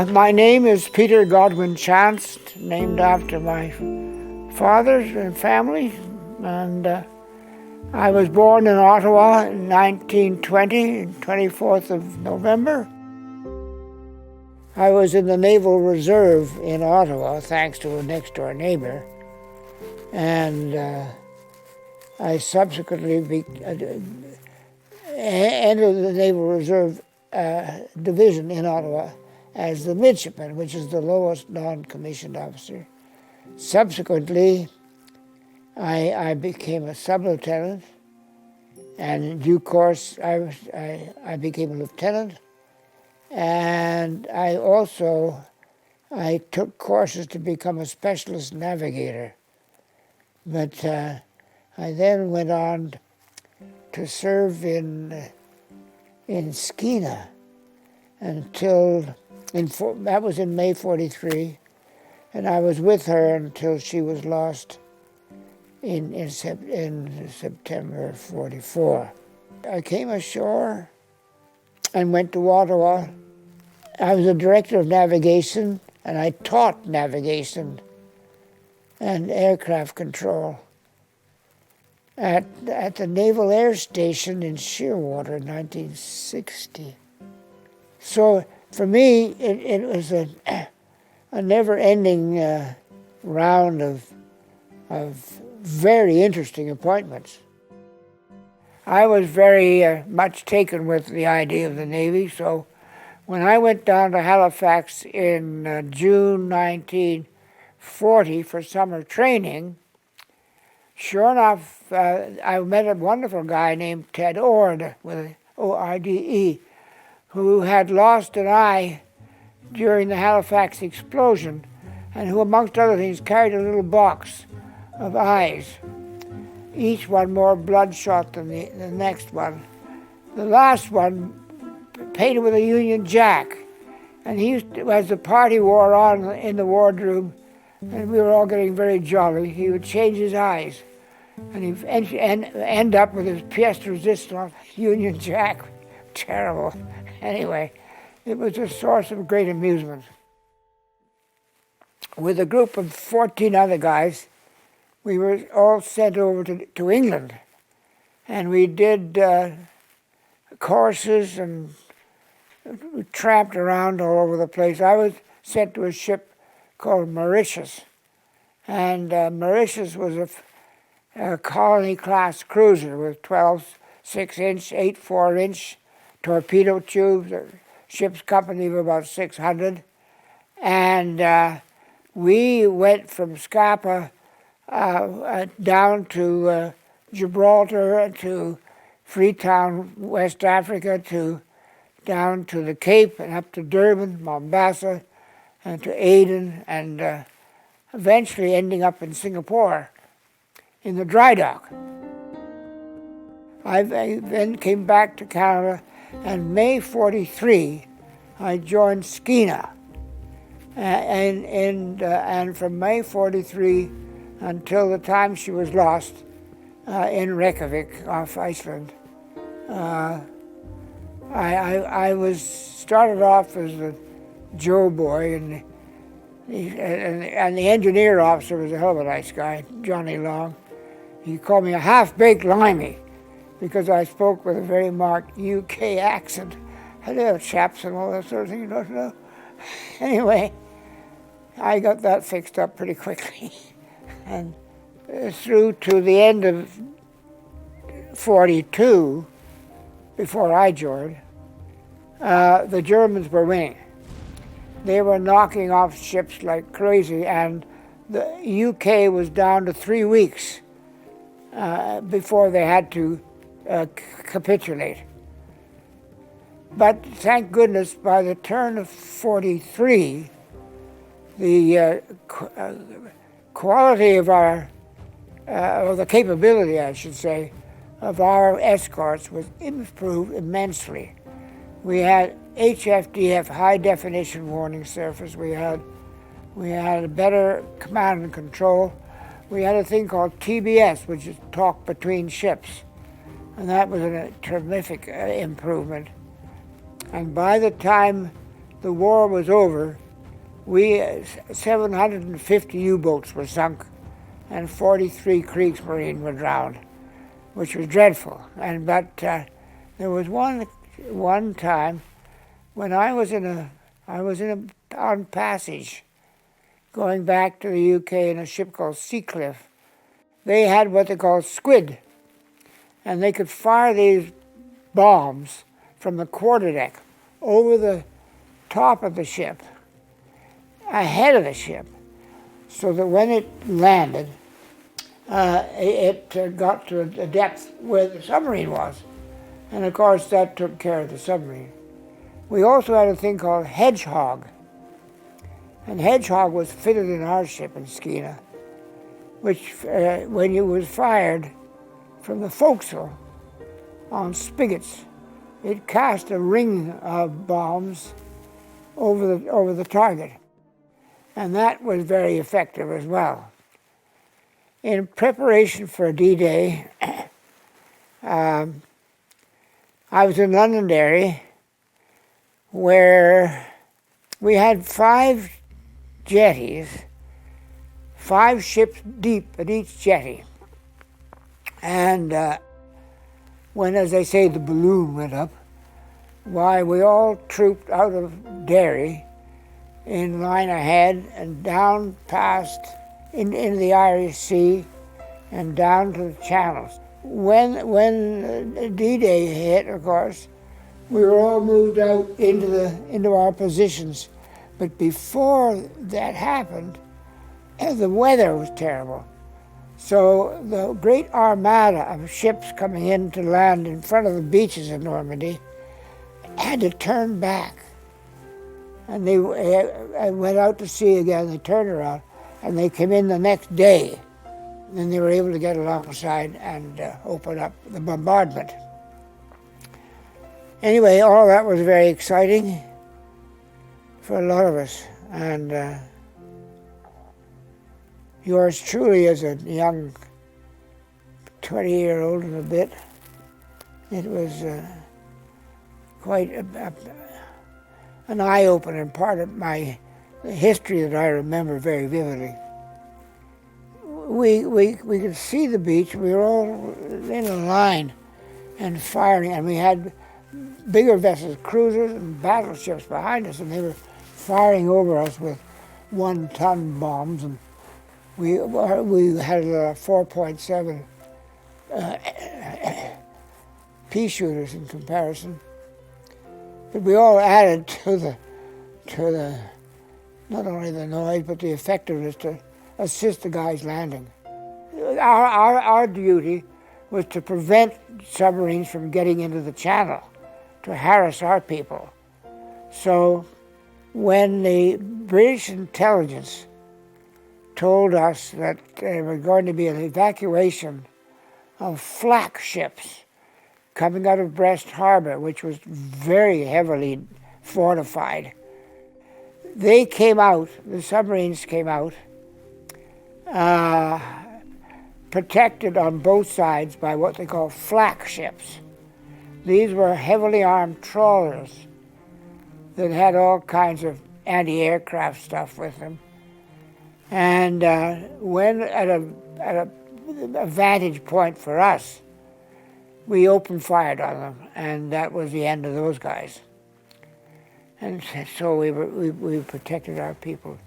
My name is Peter Godwin Chance, named after my father and family, and I was born in Ottawa in 1920, 24th of November. I was in the Naval Reserve in Ottawa, thanks to a next-door neighbor, and I subsequently entered the Naval Reserve division in Ottawa as the midshipman, which is the lowest non-commissioned officer. Subsequently, I became a sub-lieutenant, and in due course I became a lieutenant, and I took courses to become a specialist navigator. But I then went on to serve in Skeena until, that was in May 43, and I was with her until she was lost in September 44. I came ashore and went to Ottawa. I was a director of navigation, and I taught navigation and aircraft control at the Naval Air Station in Shearwater in 1960. So for me, it was a never-ending round of very interesting appointments. I was very much taken with the idea of the Navy, so when I went down to Halifax in June 1940 for summer training, sure enough, I met a wonderful guy named Ted Ord, with O-R-D-E, who had lost an eye during the Halifax explosion, and who, amongst other things, carried a little box of eyes, each one more bloodshot than the next one. The last one painted with a Union Jack, and he used to, as the party wore on in the wardroom, and we were all getting very jolly, he would change his eyes, and he'd end up with his pièce de résistance, Union Jack. Terrible. Anyway, it was a source of great amusement. With a group of 14 other guys, we were all sent over to England, and we did courses and we tramped around all over the place. I was sent to a ship called Mauritius, and Mauritius was a colony-class cruiser with 12 6-inch, 8 4-inch torpedo tubes, a ship's company of about 600, and we went from Scapa down to Gibraltar, to Freetown, West Africa, down to the Cape and up to Durban, Mombasa, and to Aden, and eventually ending up in Singapore in the dry dock. I then came back to Canada, and May 43, I joined Skeena. And from May 43 until the time she was lost in Reykjavik off Iceland, I was started off as a Joe boy, and the engineer officer was a hell of a nice guy, Johnny Long. He called me a half-baked limey because I spoke with a very marked UK accent. Hello, chaps, and all that sort of thing, you don't know. Anyway, I got that fixed up pretty quickly. And through to the end of 42, before I joined, the Germans were winning. They were knocking off ships like crazy, and the UK was down to 3 weeks before they had to capitulate. But thank goodness, by the turn of 43, the quality of our, or the capability, I should say, of our escorts was improved immensely. We had HFDF, high definition warning surface. We had a better command and control. We had a thing called TBS, which is talk between ships, and that was a terrific improvement. And by the time the war was over, 750 U-boats were sunk and 43 Kriegsmarine were drowned, which was dreadful. But there was one time when I was on passage going back to the UK in a ship called Seacliff. They had what they called squid, and they could fire these bombs from the quarterdeck over the top of the ship, ahead of the ship, so that when it landed, it got to a depth where the submarine was. And of course, that took care of the submarine. We also had a thing called Hedgehog. And Hedgehog was fitted in our ship in Skeena, which, when it was fired from the forecastle on spigots, it cast a ring of bombs over the target. And that was very effective as well. In preparation for D-Day, I was in Londonderry, where we had 5 jetties, 5 ships deep at each jetty. And when, as they say, the balloon went up, why, we all trooped out of Derry in line ahead and down past into the Irish Sea and down to the channels. When D-Day hit, of course, we were all moved out into our positions. But before that happened, the weather was terrible. So the great armada of ships coming in to land in front of the beaches of Normandy had to turn back. And they went out to sea again, they turned around, and they came in the next day. And then they were able to get alongside and open up the bombardment. Anyway, all that was very exciting for a lot of us. And yours truly, as a young 20-year-old and a bit, it was quite an eye-opener and part of my history that I remember very vividly. We could see the beach. We were all in a line and firing, and we had bigger vessels, cruisers and battleships behind us, and they were firing over us with 1-ton bombs. And we had 4.7 pea shooters in comparison. But we all added to the not only the noise but the effectiveness to assist the guys landing. Our duty was to prevent submarines from getting into the channel, to harass our people. So when the British intelligence told us that there was going to be an evacuation of flak ships coming out of Brest Harbor, which was very heavily fortified, they came out, the submarines came out, protected on both sides by what they call flak ships. These were heavily armed trawlers that had all kinds of anti-aircraft stuff with them. And when at a vantage point for us, we opened fire on them, and that was the end of those guys. And so we protected our people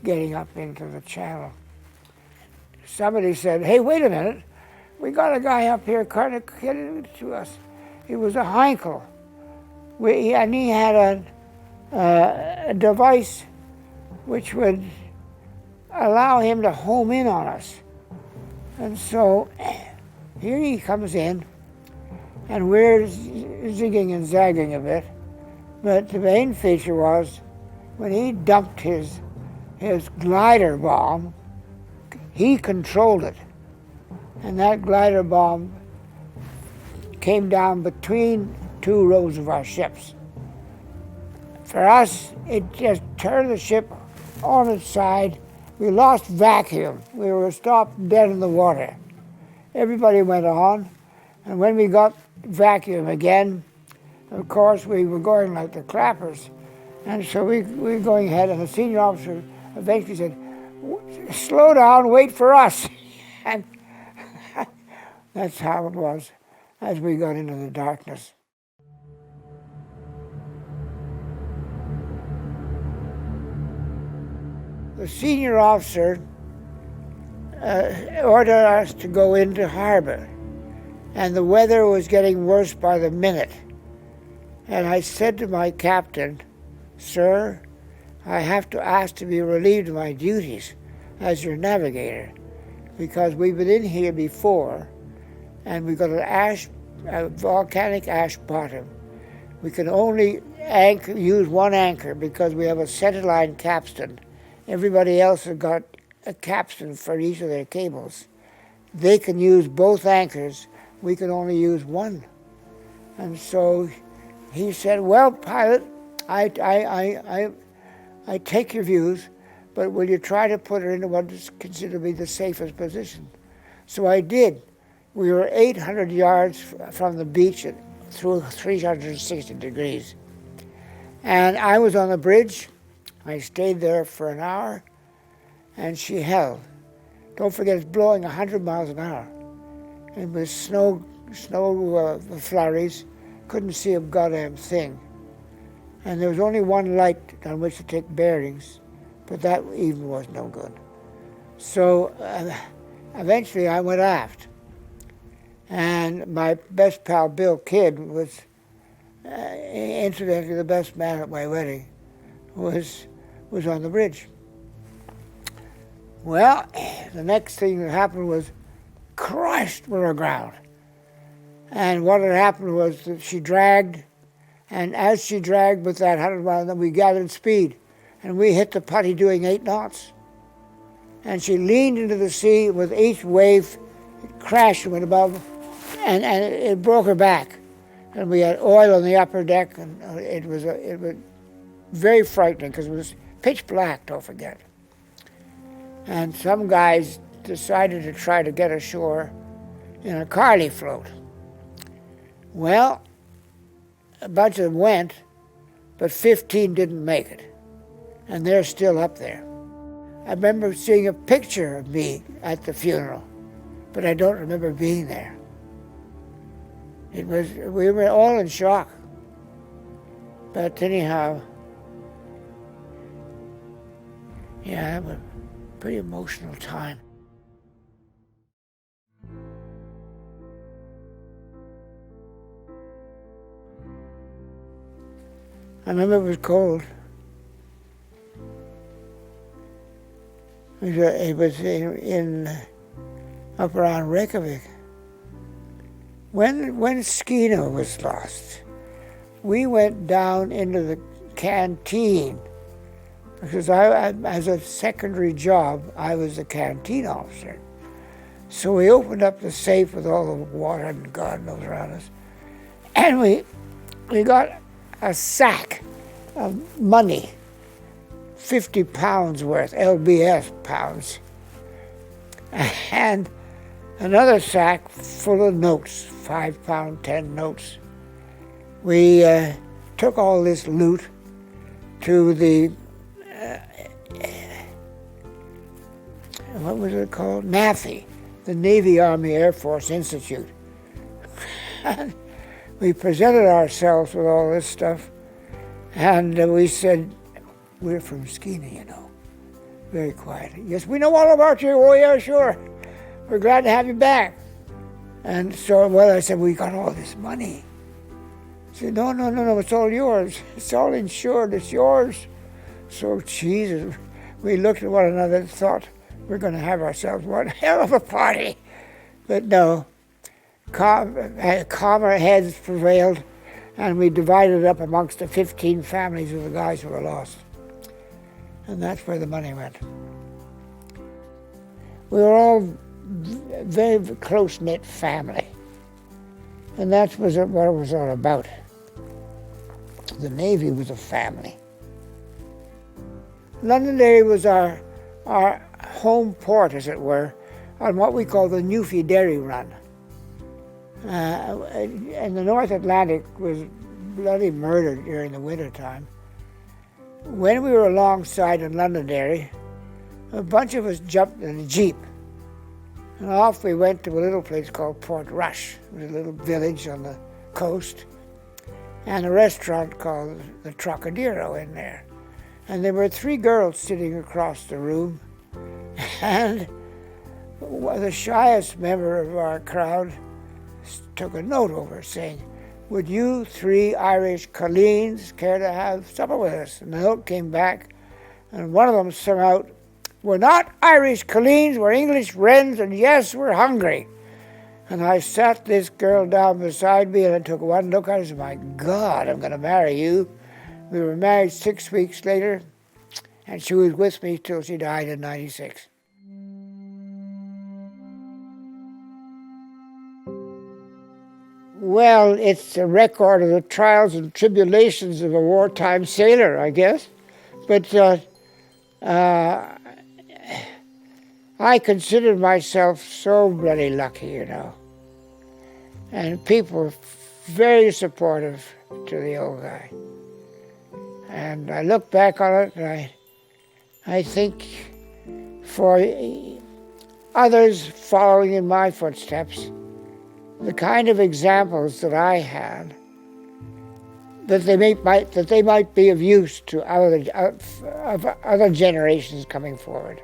getting up into the channel. Somebody said, "Hey, wait a minute, we got a guy up here trying to get into us." He was a Heinkel, and he had a device which would allow him to home in on us. And so here he comes in, and we're zigging and zagging a bit. But the main feature was when he dumped his glider bomb, he controlled it. And that glider bomb came down between 2 rows of our ships. For us, it just turned the ship on its side. We lost vacuum. We were stopped dead in the water. Everybody went on, and when we got vacuum again, of course, we were going like the clappers, And so we were going ahead, and the senior officer eventually said, "Slow down, wait for us." And that's how it was as we got into the darkness. The senior officer ordered us to go into harbor, and the weather was getting worse by the minute. And I said to my captain, "Sir, I have to ask to be relieved of my duties as your navigator, because we've been in here before, and we've got a volcanic ash bottom. We can only use one anchor because we have a centerline capstan. Everybody else has got a capstan for each of their cables. They can use both anchors. We can only use one." And so he said, "Well, pilot, I take your views, but will you try to put her into what is considered to be the safest position?" So I did. We were 800 yards from the beach through 360 degrees. And I was on the bridge. I stayed there for an hour, and she held. Don't forget, it's blowing 100 miles an hour. It was snow flurries. Couldn't see a goddamn thing. And there was only one light on which to take bearings, but that even was no good. So eventually I went aft. And my best pal, Bill Kidd, was incidentally the best man at my wedding, was on the bridge. Well, the next thing that happened was, Christ, we're aground. And what had happened was that she dragged, and as she dragged with that 100 miles, we gathered speed, and we hit the putty doing 8 knots. And she leaned into the sea with each wave, it crashed and went above, and it broke her back. And we had oil on the upper deck, and it was very frightening because it was pitch black, don't forget. And some guys decided to try to get ashore in a Carly float. Well, a bunch of them went, but 15 didn't make it, and they're still up there. I remember seeing a picture of me at the funeral, but I don't remember being there. We were all in shock. But anyhow, yeah, it was a pretty emotional time. I remember it was cold. It was in up around Reykjavik. When Skeena was lost, we went down into the canteen because as a secondary job, I was the canteen officer. So we opened up the safe with all the water and God knows around us, and we got a sack of money, 50 pounds worth, LBS pounds, and another sack full of notes, 5 pound, 10 notes. We took all this loot to the, what was it called? NAFI, the Navy Army Air Force Institute. And we presented ourselves with all this stuff, and we said, "We're from Skeena, you know." Very quiet. "Yes, we know all about you." "Oh, yeah, sure. We're glad to have you back." And so, well, I said, "We got all this money." He said, No, it's all yours. It's all insured, it's yours." So, Jesus, we looked at one another and thought, we're going to have ourselves one hell of a party. But no, calmer heads prevailed, and we divided up amongst the 15 families of the guys who were lost. And that's where the money went. We were all very close-knit family. And that was what it was all about. The Navy was a family. Londonderry was our home port, as it were, on what we call the Newfie-Derry run. And the North Atlantic was bloody murdered during the winter time. when we were alongside in Londonderry, a bunch of us jumped in a jeep, and off we went to a little place called Port Rush. It was a little village on the coast, and a restaurant called the Trocadero in there. And there were 3 girls sitting across the room, and the shyest member of our crowd took a note over saying, "Would you 3 Irish colleens care to have supper with us?" And the note came back, and one of them sung out, "We're not Irish colleens, we're English wrens, and yes, we're hungry." And I sat this girl down beside me, and I took one look at her and said, "My God, I'm going to marry you." We were married 6 weeks later, and she was with me till she died in 96. Well, it's a record of the trials and tribulations of a wartime sailor, I guess. But I considered myself so bloody lucky, you know. And people were very supportive to the old guy. And I look back on it, and I think for others following in my footsteps, the kind of examples that I had, that they might be of use to other generations coming forward.